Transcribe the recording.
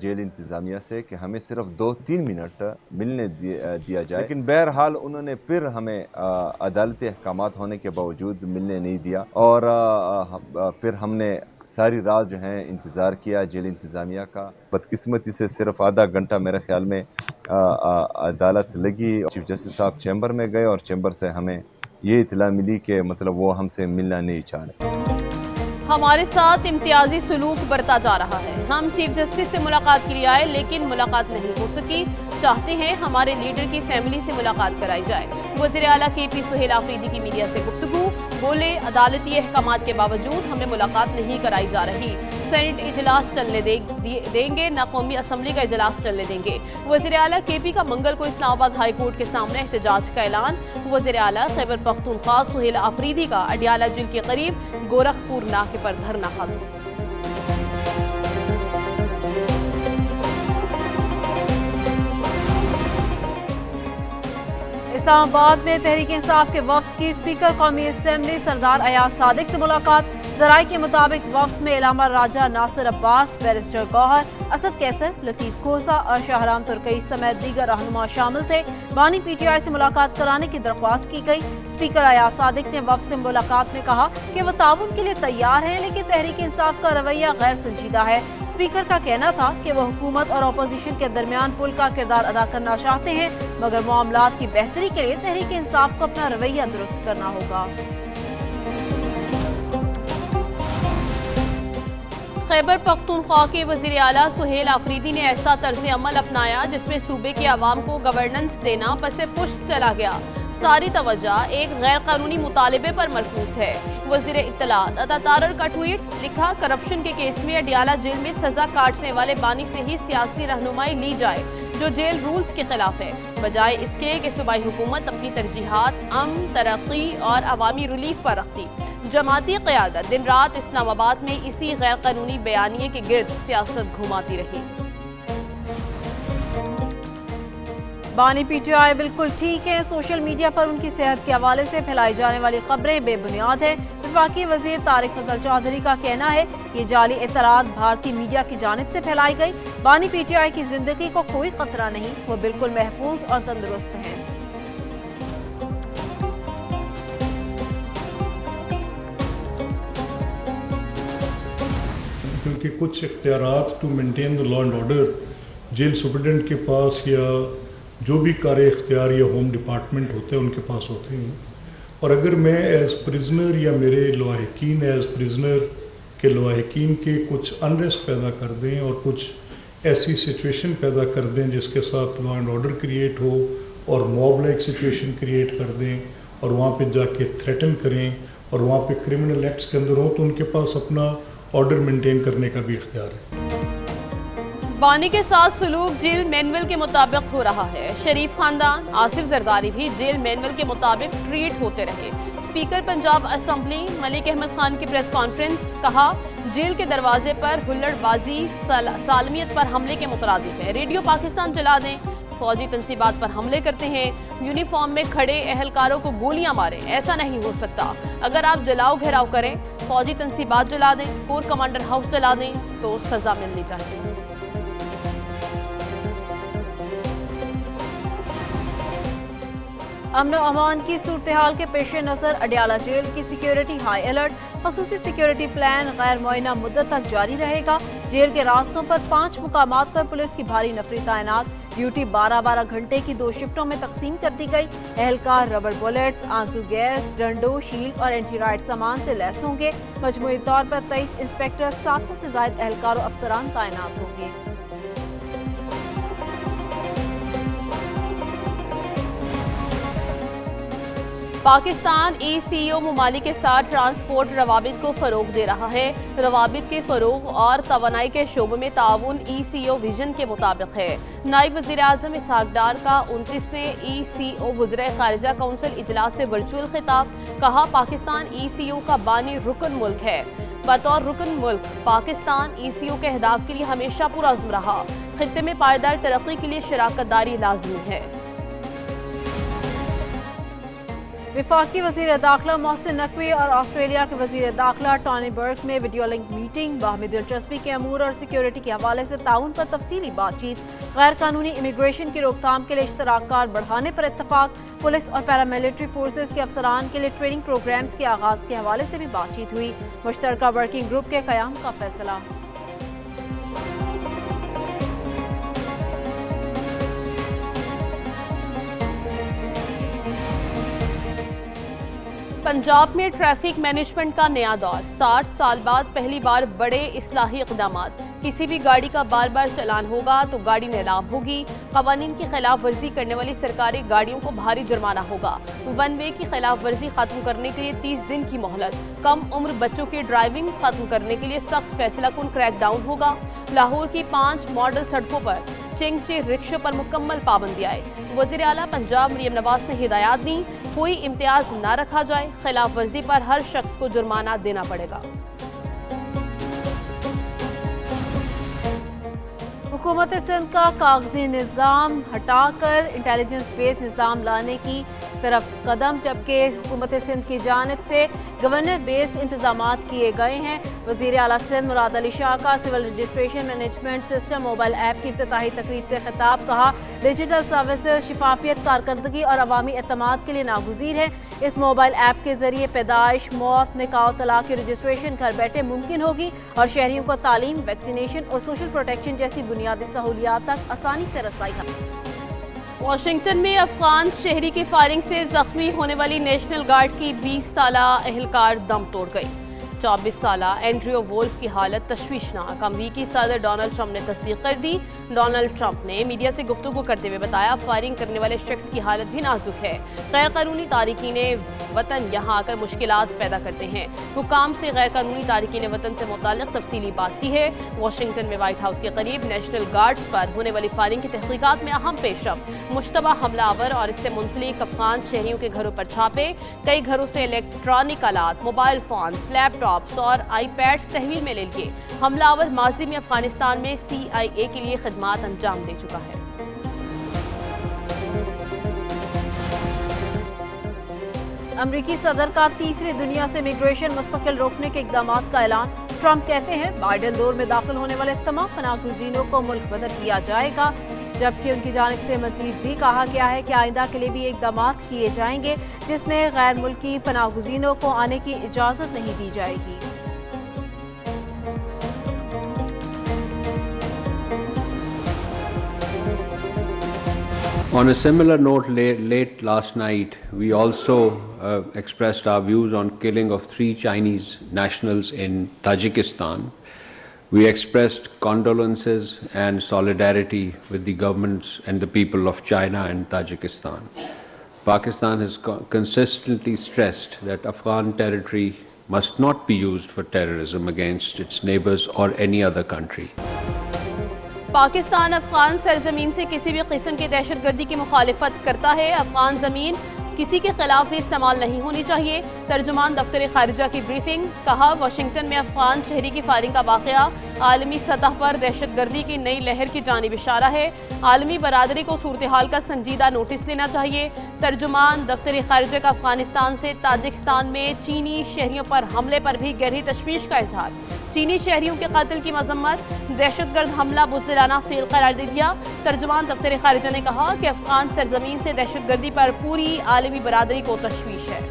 Jail इंतज़ामिया से कि हमें सिर्फ 2-3 मिनट मिलने दिया जाए, लेकिन बहरहाल उन्होंने फिर हमें अदालती अहकामात होने के बावजूद मिलने नहीं दिया और फिर हमने सारी रात जो है इंतज़ार किया जेल इंतज़ामिया का। बदकिस्मती से सिर्फ आधा घंटा मेरे ख्याल में अदालत लगी। चीफ जस्टिस साहब चैम्बर में गए और चैम्बर से हमें ये इत्तला मिली कि मतलब वो हमसे मिलना नहीं चाह रहे। हमारे साथ इम्तियाजी सुलूक बरता जा रहा है। हम चीफ जस्टिस से मुलाकात के लिए आए लेकिन मुलाकात नहीं हो सकी। चाहते हैं हमारे लीडर की फैमिली से मुलाकात कराई जाए। वज़ीर आला KP सुहेल आफरीदी की मीडिया से गुफ्तगू, बोले अदालती अहकामात के बावजूद हमें मुलाकात नहीं कराई जा रही। सेनेट इजलास चलने देंगे न कौमी असम्बली का इजलास चलने देंगे। वज़ीर आला KP का मंगल को इस्लामाबाद हाई कोर्ट के सामने एहतजाज का ऐलान। वज़ीर आला खैबर पख्तूनख्वा सुहेल आफरीदी का अडियाला जेल के करीब गोरखपुर नाके पर धरना हाजिर। इस्लामाबाद में तहरीक इंसाफ के वफ्द की स्पीकर कौमी असम्बली सरदार अयाज सादिक से मुलाकात। ज़राए के मुताबिक वफ्द में इलामा राजा, नासिर अब्बास, बैरिस्टर गौहर, असद कैसर, लतीफ खोसा और शाहराम तुर्कई समेत दीगर रहनुमा शामिल थे। बानी PTI से मुलाकात कराने की दरख्वास्त की गई। स्पीकर अयाज सादिक ने वफ्द से मुलाकात में कहा कि वो ताउन के लिए तैयार हैं, लेकिन तहरीक इंसाफ का रवैया गैर संजीदा है। स्पीकर का कहना था कि वो हुकूमत और अपोजिशन के दरमियान पुल का किरदार अदा करना चाहते हैं, मगर मामलात की बेहतरी के लिए तहरीक इंसाफ को अपना रवैया दुरुस्त करना होगा। खैबर पख्तूनख्वा के वज़ीर आला सुहेल आफरीदी ने ऐसा तर्ज अमल अपनाया जिसमें सूबे के अवाम को गवर्नेंस देना पसे पुश्त चला गया। सारी तवज्जो एक गैर कानूनी मुतालबे पर मरकूज है। वज़ीर इत्तलात अतातारर का ट्वीट लिखा, करप्शन के केस में अडियाला जेल में सजा काटने वाले बानी से ही सियासी रहनुमाई ली जाए जो जेल रूल्स के खिलाफ है, बजाय इसके कि सूबाई हुकूमत अपनी तरजीहात अमन, तरक्की और अवामी रिलीफ पर रखती। जमाती क़यादत दिन रात इस्लामाबाद में इसी गैर कानूनी बयानिए के गिर्द सियासत घुमाती रही। बानी PTI बिल्कुल ठीक है। सोशल मीडिया पर उनकी सेहत के हवाले से फैलाई जाने वाली खबरें बेबुनियाद हैं। वफाकी वज़ीर तारिक फजल चौधरी का कहना है कि जाली इतलात भारतीय मीडिया की जानिब से फैलाई गई। बानी PTI की जिंदगी को कोई खतरा नहीं, वो बिल्कुल महफूज और तंदुरुस्त हैं। क्योंकि कुछ इख्तियारात to maintain the law and order jail superintendent के पास या जो भी कार्य इख्तियार या होम डिपार्टमेंट होते हैं उनके पास होते हैं, और अगर मैं एज़ प्रिजनर या मेरे लवाहिकीन एज़ प्रिजनर के लवाहिकीन के कुछ अनरेस्ट पैदा कर दें और कुछ ऐसी सिचुएशन पैदा कर दें जिसके साथ लॉ एंड ऑर्डर क्रिएट हो और मॉब लाइक सिचुएशन क्रिएट कर दें और वहाँ पे जाके थ्रेटन करें और वहाँ पे क्रिमिनल एक्ट्स के अंदर हो, तो उनके पास अपना ऑर्डर मेंटेन करने का भी इख्तियार है। बानी के साथ सलूक जेल मैनुअल के मुताबिक हो रहा है। शरीफ खानदान, आसिफ जरदारी भी जेल मैनुअल के मुताबिक ट्रीट होते रहे। स्पीकर पंजाब असम्बली मलिक अहमद खान की प्रेस कॉन्फ्रेंस, कहा जेल के दरवाजे पर हुल्लड़बाजी सालमियत पर हमले के मुतरादिफ है। रेडियो पाकिस्तान जला दें, फौजी तनसीबात पर हमले करते हैं, यूनिफॉर्म में खड़े एहलकारों को गोलियां मारें, ऐसा नहीं हो सकता। अगर आप जलाओ घेराव करें, फौजी तनसीबात जला दें, कोर कमांडर हाउस जला दें तो सजा मिलनी चाहिए। अमन और अमान की सूरत हाल के पेश नज़र अडियाला जेल की सिक्योरिटी हाई अलर्ट। खसूसी सिक्योरिटी प्लान गैर मुअय्यना मुद्दत तक जारी रहेगा। जेल के रास्तों पर 5 मुकामात पर पुलिस की भारी नफरी तैनात। ड्यूटी 12-12 घंटे की 2 शिफ्टों में तकसीम कर दी गई। एहलकार रबर बुलेट्स, आंसू गैस, डंडों, शील्ड और एंटी राइड सामान से लैस होंगे। मजमूई तौर पर 23 इंस्पेक्टर, 700 से ज्यादा एहलकार और अफसरान तैनात होंगे। पाकिस्तान ECO ममालिक के साथ ट्रांसपोर्ट रवाबित को फ़रोग दे रहा है। रवाबित के फ़रोग और तवानाई के शोबे में ताउन ECO विजन के मुताबिक है। नायब वज़ीर आज़म इसहाक डार का 29वें ECO वज़ीर ख़ारिजा काउंसिल इजलास से वर्चुअल खिताब, कहा पाकिस्तान ECO का बानी रुकन मुल्क है। बतौर रुकन मुल्क पाकिस्तान ECO के अहदाफ के लिए हमेशा पुरअज़्म रहा। खित्ते में पायदार तरक्की के लिए शराकत दारी लाजमी है। वफाकी वज़ीर दाखिला मोहसिन नकवी और ऑस्ट्रेलिया के वज़ीर दाखिला टॉनी बर्क में वीडियो लिंक मीटिंग, बाहमी दिलचस्पी के अमूर और सिक्योरिटी के हवाले से ताउन पर तफसीली बातचीत, गैर कानूनी इमिग्रेशन की रोकथाम के लिए इश्तराककार बढ़ाने पर इत्तफाक, पुलिस और पैरामिलिट्री फोर्सेज के अफसरान के लिए ट्रेनिंग प्रोग्राम्स के आगाज़ के हवाले से भी बातचीत हुई। मुश्तरका वर्किंग ग्रुप के क़याम का फैसला। पंजाब में ट्रैफिक मैनेजमेंट का नया दौर, 60 साल बाद पहली बार बड़े इस्लाही इक़दामात। किसी भी गाड़ी का बार बार चलान होगा तो गाड़ी नीलाम होगी। क़वानीन की खिलाफ वर्जी करने वाली सरकारी गाड़ियों को भारी जुर्माना होगा। वन वे की खिलाफ वर्जी खत्म करने के लिए 30 दिन की मोहलत। कम उम्र बच्चों की ड्राइविंग खत्म करने के लिए सख्त फैसला कुन क्रैकडाउन होगा। लाहौर की 5 मॉडल सड़कों पर चेंगचे रिक्शों पर मुकम्मल पाबंदी आए। वज़ीर आला पंजाब मरियम नवाज ने हिदायत दी, कोई इम्तियाज न रखा जाए, खिलाफ वर्जी पर हर शख्स को जुर्माना देना पड़ेगा। हुकूमत सिंध का कागजी निज़ाम हटाकर इंटेलिजेंस बेस्ड निज़ाम लाने की तरफ कदम, जबकि हुकूमत सिंध की जानिब से गवर्नर बेस्ड इंतजामात किए गए हैं। वज़ीर आला सिंध मुराद अली शाह का civil registration management system mobile app की इफ्तिताही तकरीब से खिताब, कहा डिजिटल सर्विसेज शिफाफियत, कारकर्दगी और अवामी एतमाद के लिए नागुज़ीर है। इस मोबाइल ऐप के जरिए पैदाइश, मौत, निकाह और तलाक की रजिस्ट्रेशन घर बैठे मुमकिन होगी और शहरियों को तालीम, वैक्सीनेशन और सोशल प्रोटेक्शन जैसी बुनियादी सहूलियात तक आसानी से रसाई है। वाशिंगटन में अफगान शहरी की फायरिंग से जख्मी होने वाली नेशनल गार्ड की 20 साला एहलकार दम तोड़ गई। 24 साला एंड्रियो वोल्फ की हालत तशवीशनाक। अमरीकी सदर डोनाल्ड ट्रंप ने तस्दीक कर दी। डोनाल्ड ट्रंप ने मीडिया से गुफ्तगू करते हुए बताया, फायरिंग करने वाले शख्स की हालत भी नाजुक है। गैर कानूनी तारिकीन वतन यहाँ आकर मुश्किलात पैदा करते हैं। हुकाम से गैर कानूनी तारिकीन वतन से मुताल्लिक तफसीली बात की है। वाशिंगटन में व्हाइट हाउस के करीब नेशनल गार्ड्स पर होने वाली फायरिंग की तहकीकात में अहम पेशरफ्त। मुश्तबा हमलावर और इससे मुंसलिक अफगान शहरियों के घरों पर छापे। कई घरों से इलेक्ट्रॉनिक आलात, मोबाइल फोन्स, लैपटॉप्स और आईपैड्स तहवील में ले लिए। हमलावर माजी में अफगानिस्तान में CIA के लिए खिदमात अंजाम दे चुका है। अमरीकी सदर का तीसरी दुनिया से इमिग्रेशन मुस्तकिल रोकने के इक़दामात का ऐलान। ट्रंप कहते हैं बाइडेन दौर में दाखिल होने वाले तमाम पनाहगुज़ीनों को मुल्क बदर किया जाएगा, जबकि उनकी जानिब से मज़ीद भी कहा गया है कि आइंदा के लिए भी इक़दामात किए जाएंगे जिसमें गैर मुल्की पनाहगुज़ीनों को आने की इजाज़त नहीं दी जाएगी। On a similar note, late last night, we also expressed our views on killing of 3 Chinese nationals in Tajikistan. We expressed condolences and solidarity with the governments and the people of China and Tajikistan. Pakistan has consistently stressed that Afghan territory must not be used for terrorism against its neighbors or any other country. Pakistan Afghan सरजमीन से किसी भी किस्म की दहशतगर्दी की मुखालिफत करता है। अफगान ज़मीन किसी के खिलाफ भी इस्तेमाल नहीं होनी चाहिए। तर्जुमान दफ्तर खारिजा की ब्रीफिंग, कहा वाशिंगटन में अफगान शहरी की फायरिंग का वाक़या आलमी सतह पर दहशतगर्दी की नई लहर की जानिब इशारा है। आलमी बरादरी को सूरत हाल का संजीदा नोटिस लेना चाहिए। तर्जुमान दफ्तर खारिजा का अफगानिस्तान से ताजिकिस्तान में चीनी शहरियों पर हमले पर भी गहरी तशवीश का इजहार। चीनी शहरियों के कत्ल की मजम्मत, दहशतगर्द हमला बुज़दिलाना फेल करार दे दिया। तर्जुमान दफ्तर खारिजा ने कहा कि अफगान सरजमीन से दहशतगर्दी पर पूरी आलमी बरादरी को तशवीश है।